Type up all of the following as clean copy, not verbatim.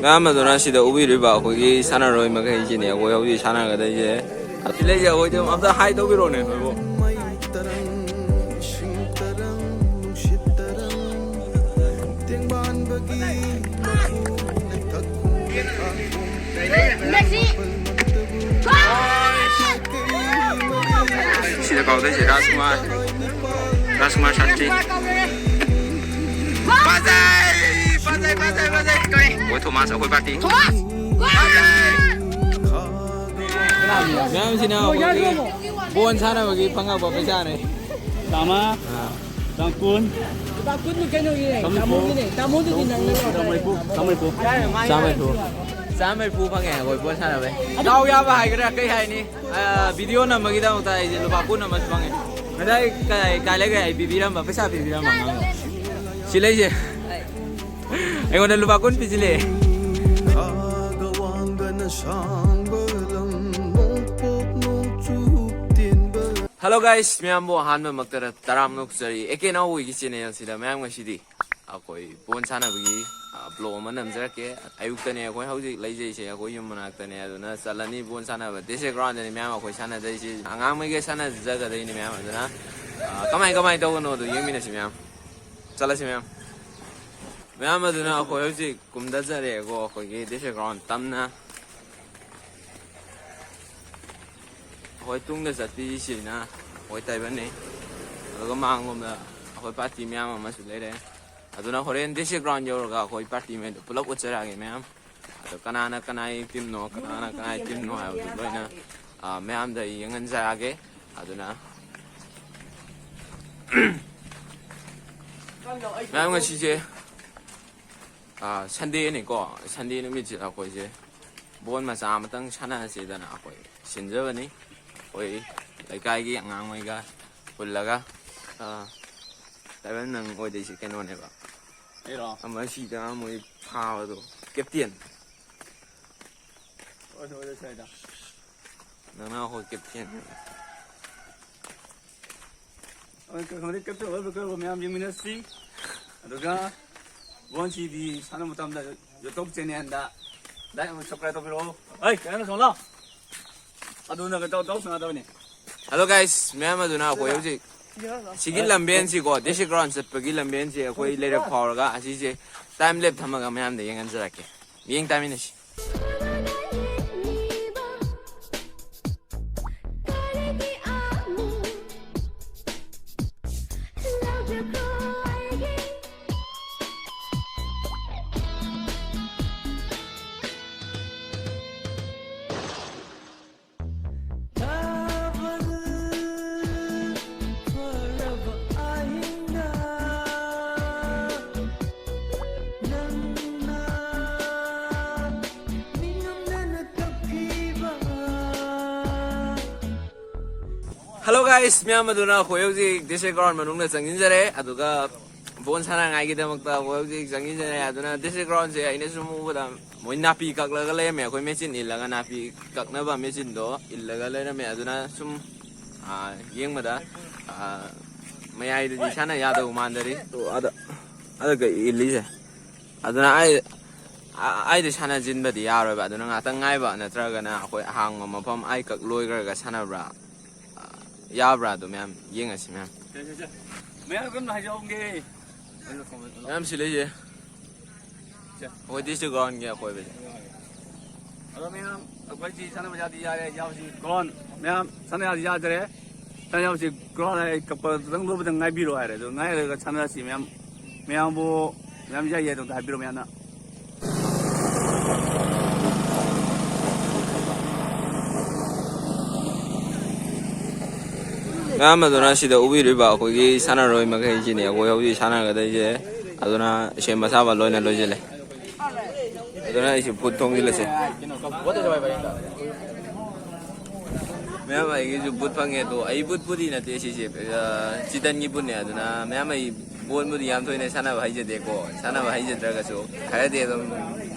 Madonna see the Ubi River, who is Sana Roy Magazine, where we Sana the year. At the later, we do of the height of your own. See the call this Rasma Shanti. Ôi Thomas ở khối party. Thomas. Ma'am xin nào. Buôn sana bagi pangga apa pesa ni? Sama. Tangkun. Tangkun tu kena ni. Tamu tu tinang ni. Sampai tu. Sampai pu pangga koi buôn sana be. Kau ya apa hai kira kai hai ni. Video na bagi dah utai je lupa pun nama sebangai. Madai kai lagi hai bibiram apa pesa bibiram mangang. Silai je. Ay ko na lumakon pisili. Hello guys, miyam bo hanma magtara taram nok sari. Eke na hui kisine yan sila miyam nga sidi. Ako'y buwan sana bagi blow manam zarake. Ayuk tani ako'y hauji laijay siya ako'y yung manak tani ado na salani buwan sana ba. Desi ground ni miyam ako'y sana dahil si angang may sana zaga dahil ni miyam ado na. Kamay daw ko no do yung mina si miyam. Sala si miyam. Ma'am aduna ako hauji kumdazare ko ako gi deshe ground tamna hoi tungda sati sina hoi taiban ne ago mangom da hoi party ma'am ma su lere aduna horen deshe ground yor ga hoi party me pulak uchara ge ma'am ado kanana kanai team no ayo do loina ma'am da yangan jara ge aduna ma'am nga chije Sunday ni ko Sunday ni miji ako je bon ma sa matang chana se da na ako sinja ni oi lai kai gi angang mai ga pullaga taban nang oi de si keno ne ba ero ama si da moi pha do captain oi sai da na ho captain oi ka khori kapte oi ka ko myam ji ministry aduga 원치 디 사는 못합니다. 유튜브 채널한다. 나 뭐 subscribe to 어이, 그냥 손라. 아도나 그 또 생각하더니. Hello guys, ma'am aduna ko yoji sigil lamben si ko deshi ground se pagi lamben si ko later power ga asi je time lapse thamaga ma'am de yangan jarake yeng time ni Hello guys, miyam aduna ko yoji deshe ground manung na jangin jare aduga bon sana ngai gi damakta ko yoji jangin jare aduna deshe ground se aine sumu bada moi napi kakla gale me ko machine ilaga napi kakna ba machine do ilaga le me aduna sum yeng mada mayai di sana ya do mandari to ada ga illi je aduna ai de sana jin ba di ya ro ba aduna nga tang ngai ba na tra ga na ko hang ma pham ai kak loi ga sana bra ya bra do ma'am yeng asi ma'am मैं कौन भाई जाऊंगे ma'am sile je वो this ground गया कोई भी अरे मैं कोई चीज साने बजा दी जा रहे जाओ जी कौन मैं साने आज याद रहे साने जाओ जी ग्राउंड है कपर रंग लो बदंग नाइ बिरो है तो नाइ का साने सी मैं वो मैं जाइए तो नाइ बिरो मैं ना ma'am aduna si da ubi riba ko gi sana roi ma kai ji ne ko yoji sana ga dai je aduna she ma sa ba loi na loi je le aduna isi putong ni le se ma'am ai gi ju put phang ye to ai put pudi na te si si chitan gi put ne aduna ma'am ai bon mu yam thoi ne sana ba hai je de ko sana ba hai je dra ga so khare de dom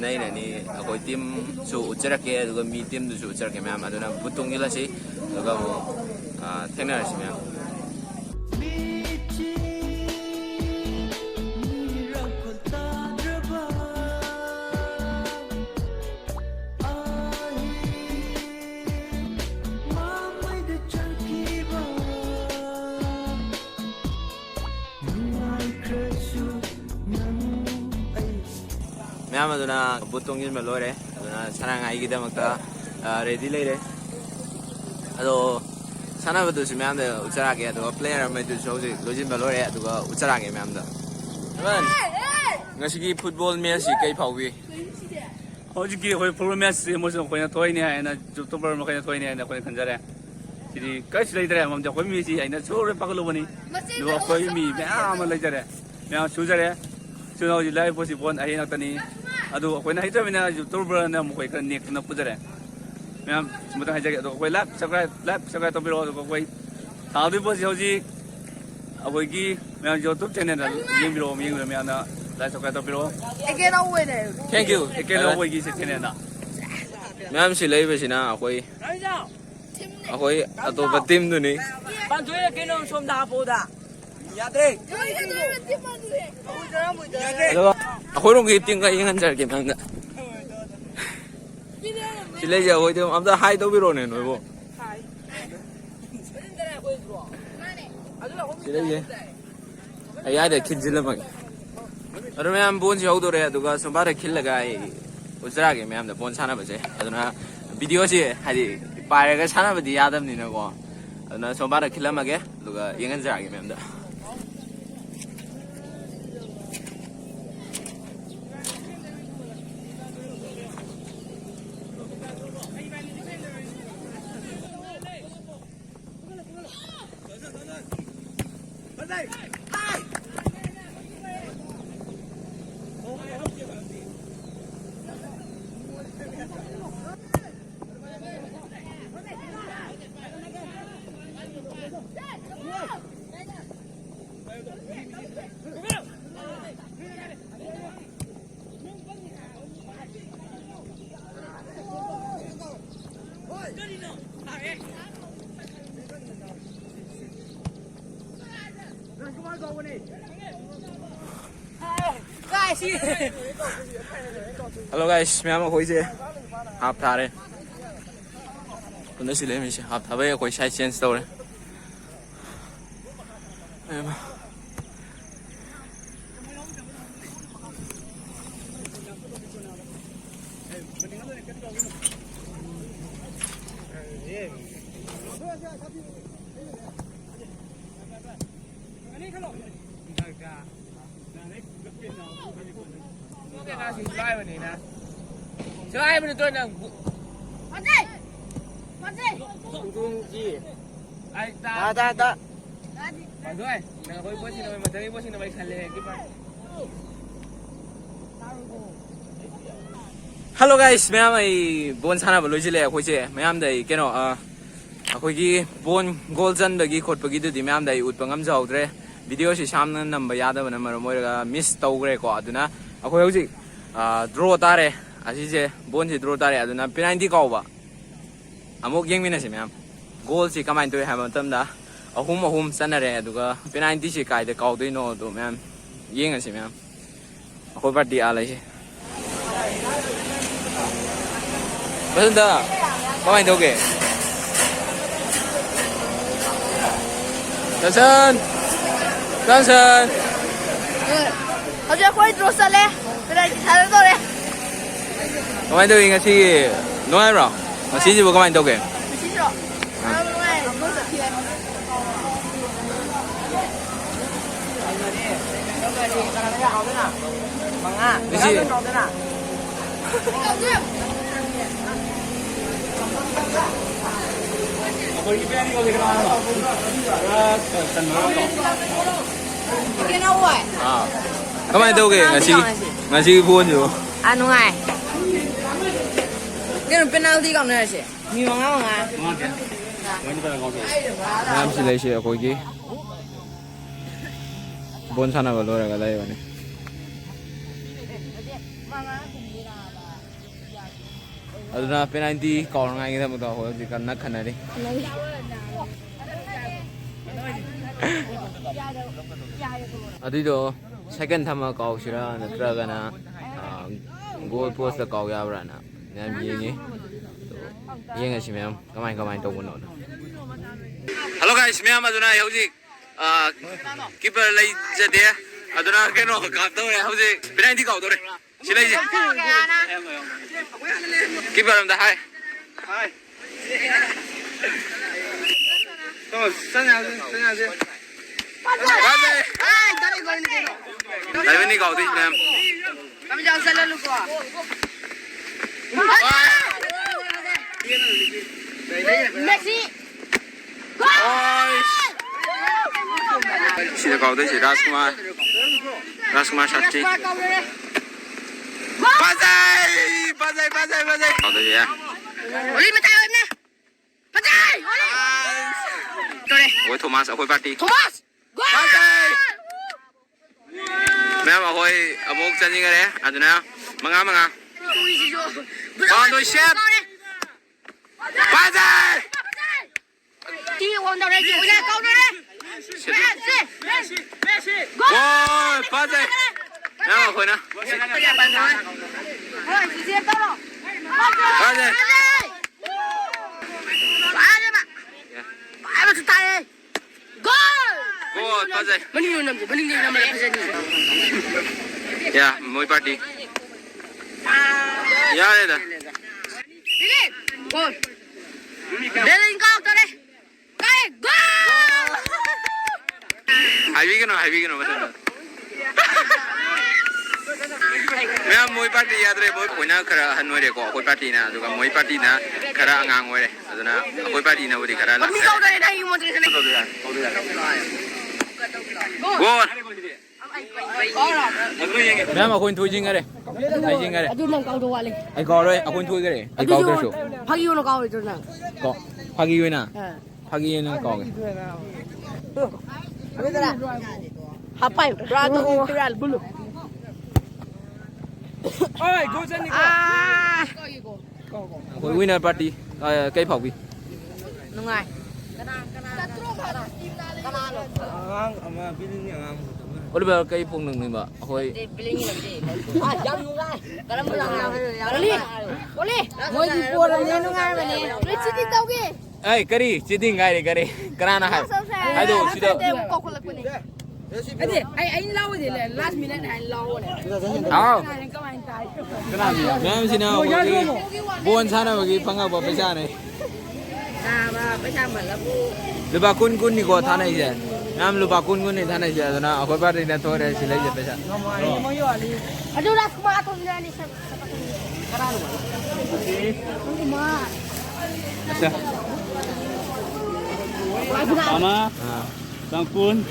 nai na ni ko team su uchara ke aduga mi team du su uchara ke ma'am aduna putong gi la si aduga mo 생각하시면 ꯃꯌꯥꯝ ꯑꯗꯨꯅ ꯕꯨꯠ ꯇꯣꯡꯁꯤꯟꯕ ꯂꯣꯏꯔꯦ ꯑꯗꯨꯅ ꯁꯥꯟꯅꯉꯥꯏꯒꯤꯗꯃꯛꯇ ready ꯂꯩꯔꯦ ꯑꯗꯣ ꯁꯥꯟꯅꯕꯗꯨꯁꯨ ꯃꯌꯥꯝꯗ ꯎꯠꯆꯔꯛꯑꯒꯦ ꯑꯗꯨꯒ player ꯑꯃꯗꯨꯁꯨ ꯍꯧꯖꯤꯛ ꯂꯣꯏꯁꯤꯟꯕ ꯂꯣꯏꯔꯦ ꯑꯗꯨꯒ ꯎꯠꯆꯔꯛꯑꯒꯦ ꯃꯌꯥꯝꯗ ꯉꯁꯤꯒꯤ ꯐꯨꯠꯕꯣꯜ ꯃꯦꯠꯆꯁꯤ ꯀꯩ ꯐꯥꯎꯕꯤ ꯍꯧꯖꯤꯛꯀꯤ ꯑꯩꯈꯣꯏ ꯐꯨꯠꯕꯣꯜ ꯃꯦꯠꯆꯁꯤ ꯑꯃꯁꯨꯡ ꯑꯩꯈꯣꯏꯅ ꯊꯣꯏꯅꯤ ꯍꯥꯏꯅ ꯌꯨꯇꯨꯕꯔ ꯃꯈꯩꯅ ꯊꯣꯏꯅꯤ ꯍꯥꯏꯅ ꯑꯩꯈꯣꯏꯅ ꯈꯟꯖꯔꯦ ꯁꯤꯗꯤ ꯀꯔꯤꯁꯨ ꯂꯩꯇ꯭ꯔꯦ ꯃꯔꯝꯗꯤ ꯑꯩꯈꯣꯏ ꯃꯤꯁꯤ ꯑꯩꯅ ꯁꯨꯔꯦ ꯄꯥꯈꯠꯂꯨꯕꯅꯤ ꯑꯗꯨꯒ ꯑꯩꯈꯣꯏ ꯃꯤ ꯃꯌꯥꯝ ꯑꯃ ꯂꯩꯖꯔꯦ ꯃꯌꯥꯝ ꯁꯨꯖꯔꯦ ꯁꯤꯅ ꯍꯧꯖꯤꯛ ꯂꯥꯏꯔꯤꯛ ꯄꯣꯠꯁꯤ ꯕꯣꯜ ꯑꯍꯩ ꯉꯥꯛꯇꯅꯤ ꯑꯗꯨ ꯑꯩꯈꯣꯏꯅ ꯍꯩꯇ꯭ꯔꯕꯅꯤꯅ ꯌꯨꯇꯨꯕꯔꯅ ꯃꯈꯣꯏ ꯈꯔ ꯅꯦꯛꯇꯨꯅ ꯄꯨꯖꯔꯦ ꯃꯌꯥꯝ ꯁꯨꯃꯇꯪ ꯍꯥꯏꯖꯒꯦ ꯑꯗꯣ ꯑꯩꯈꯣꯏ ꯂꯥꯏꯚ ꯁꯕꯁꯀ꯭ꯔꯥꯏꯕ ꯇꯧꯕꯤꯔꯛꯑꯣ ꯑꯗꯨꯒ ꯑꯩꯈꯣꯏ ꯊꯥꯗꯣꯏ ꯄꯣꯠꯁꯤ ꯍꯧꯖꯤꯛ ꯑꯩꯈꯣꯏꯒꯤ ꯃꯌꯥꯝ ꯌꯨꯇꯨꯕ ꯆꯦꯅꯦꯜꯗ ꯌꯦꯡꯕꯤꯔꯛꯑꯣ ꯌꯦꯡꯕꯤꯔꯛꯑꯣ ꯃꯌꯥꯝꯅ ꯂꯥꯏꯚ ꯁꯕꯁꯀ꯭ꯔꯥꯏꯕ ꯇꯧꯕꯤꯔꯛꯑꯣ ꯊꯦꯡꯛ ꯌꯨ ꯑꯩꯈꯣꯏꯒꯤ ꯆꯦꯅꯦꯜꯗ ꯃꯌꯥꯝꯁꯤ ꯂꯩꯕꯁꯤꯅ ꯑꯩꯈꯣꯏ ꯑꯇꯣꯞꯄ ꯇꯤꯝꯗꯨꯅꯤ 반도에 걔는 좀 나보다. 야들. ꯑꯗꯨꯒ ꯑꯩꯈꯣꯏꯔꯣꯝꯒꯤ ꯇꯤꯝꯒ ꯌꯦꯡꯍꯟꯖꯔꯒꯦ ꯅꯪꯅ ꯁꯤ ꯂꯩꯖꯦ ꯑꯩꯈꯣꯏ ꯇꯤꯝ ꯑꯝꯇ ꯍꯥꯏ ꯇꯧꯕꯤꯔꯣꯅꯦ ꯅꯣꯏꯕꯨ ꯁꯤ ꯂꯩꯖꯦ ꯑꯩ ꯈꯤꯟꯖꯤꯜꯂꯝꯃꯒꯦ ꯑꯗꯨ ꯃꯌꯥꯝ ꯕꯣꯟꯁꯤ ꯍꯧꯗꯣꯔꯦ ꯑꯗꯨꯒ ꯁꯨꯝꯕꯥꯗ ꯈꯤꯜꯂꯒ ꯑꯩ ꯎꯠꯆꯔꯛꯑꯒꯦ ꯃꯌꯥꯝꯗ ꯕꯣꯟ ꯁꯥꯟꯅꯕꯁꯦ ꯑꯗꯨꯅ ꯚꯤꯗꯤꯑꯣꯁꯤ ꯍꯥꯏꯗꯤ ꯄꯥꯏꯔꯒ ꯁꯥꯟꯅꯕꯗꯤ ꯌꯥꯗꯕꯅꯤꯅꯀꯣ ꯑꯗꯨꯅ ꯁꯣꯝꯕꯥꯗ ꯈꯤꯜꯂꯝꯃꯒꯦ ꯑꯗꯨꯒ ꯌꯦꯡꯍꯟꯖꯔꯛꯑꯒꯦ ꯃꯌꯥꯝꯗ Hello guys, mẹ mà khối gì? Hạp thả đây. Còn nữa xí lấy mình sẽ hạp thả với khối sai chance đâu đấy. Em. Cho ai mà tôi là Bắt gì? Ai ta? Ta. Còn rồi, là với bố xin mà thấy bố xin mày khăn lề cái phải. Hello guys, mẹ mày bon sana baloi jile khoi che ma'am dai keno akhoi gi bon golden dagi khot pagi du di ma'am dai ut pangam jawdre video si samna number yada bana mar moira miss tawgre ko aduna akhoi hoji draw tare asi je bon si draw tare aduna penalty kawba amok yengmina si ma'am goal si kamain toi ha matamda ahum sanare aduga penalty si kai de kawdoi no do ma'am yenga si ma'am akhoi party alai si 맞습니다. 가만히 넣게. 전선. 어제 거의 들었을래? 그래, 잘 노래. 가만히 넣게 같이 노래라. 시집을 가만히 넣게. 싫어. 그러면 누워서 피해. Cái nào vậy? 가만히 넣게 같이 부원요. À đúng rồi. Cái này penalty còn nữa chứ? Nhiều ngon à? 남시 레시야 거기. 본 사나가 노래가 나요네. aduna penalty call ngai ngai mo ho ji kan na khana ri adi do second thama call shira na tra ga na goal post la call ya bra na nyam yeng yeng a si mem kamai to no hello guys mem aduna hauji keeper lai jade aduna keno ka to hauji penalty call do re Chị lấy gì? Keep vào đây hai. Hai. Rồi, sang nhà đi. Bắt dây. Đấy bên đi cầu đi em. Kami jangan salah lupa. Messi. Ôi. Chị cầu tới chị Raskumar. Raskumar Shatri. Bắt dây. Cầu tới chị em. Oli macam mana? Pecah. Oli. Ôi Thomas ở khối party. Thomas. Bắt dây. Ma'am ở khối ở bốc chân như cái đấy. À tụi nào? Manga. Con tôi chef. Bắt dây. Đi vào đâu đây? Đi ra câu đây. Messi. Ôi bắt dây. Ma'am ở khối nào? Thôi, chị xem đâu. Bắt dây. Apa tu tay? Gol! Gol, bắt dây. Mending nama present ni. Yeah, muy party. Yeah, đây là. Billy, gol. Billy kau tu deh. Kai, gol! Hai cái nó bắt đầu. Ma'am muy party ya dre boy koina khara hanoi re ko koi party na duga muy party na khara angang ngoi re aduna koi party na uri khara la. Kami kau dah dah imu terus ni. Gol. Ma'am akoi thui jing gare. Ai jing gare. Adu nang kau tu wale. Ai ko re akoi thui gare. Ai ko ke so. Pagi orang kau itu nang. Ko. Phagi we na. Phagi na ko ke. Habis dah. Apa? Beratu viral bulu. Oi, go chân đi. Ah. Koi winner party kai phok bi. Nung ai. Ôi bây giờ cây phun đừng mình bảo hồi Jangan nung ai. Kalau mulang nào. Boleh. Mau di pura ni nung ai mana? Richie di tahu ke? ấy cái đi chỉ tin ngay đi cái đi cái nào hay hay đồ chỉ đâu Kau kau lakukan ni. Ade, ai lau je le. Last minute ai lau le. ao Kau main tai. cái nào nhỉ mấy em xin nào cái buôn sao nào cái phăng vào bây giờ này Nah, macam mana bu? lupa kun ni ko thana je nam lupa kun ni thana je na khoi ba ni thore silai je bây giờ Aduh, dah semua aku ni. अच्छा Mama, Sang Pun,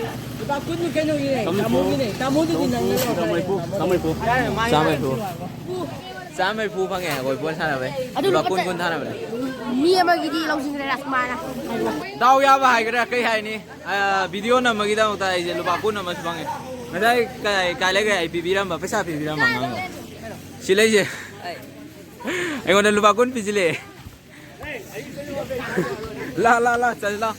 Bakun tu kena ni. Tamu tu dinang ni. Sampai Pu. Sam mai phu phăng nghe khoi buôn sao nào vậy lupa kun thana vậy Mia bagi di langsung dari mana? đau ya ba hai cái cây hai ni video na magi da ta je lupa kun na mas phăng nghe người đây cái lấy cái pi ram ba pesa pi ram mang silai je ai còn lupa kun pi sile la chal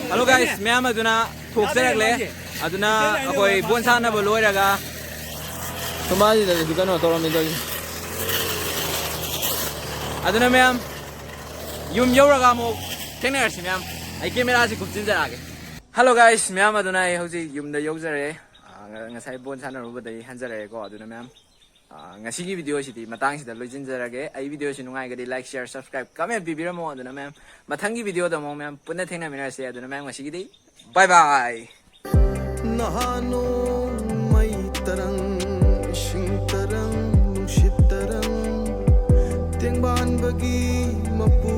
hello guys ma'am aduna thok se le aduna akoi bon sa na bo loi raga tomadi da dukan no toro min do aduna ma'am yum yo raga mo thengna si ma'am ai camera si kupchin jara ge hello guys ma'am aduna ai hoji yum da yo jare ngasai bon sa na ro ba dai han jare ko aduna ma'am ngasi video si di matang si da lojin jara ge ai video si nungai ge like share subscribe comment bibira mo aduna ma'am mathangi video da mo ma'am punna thengna mina se aduna ma'am ngasi gi bye bye nahano may tarang sing tarang nushit tarang tengban bagi mapu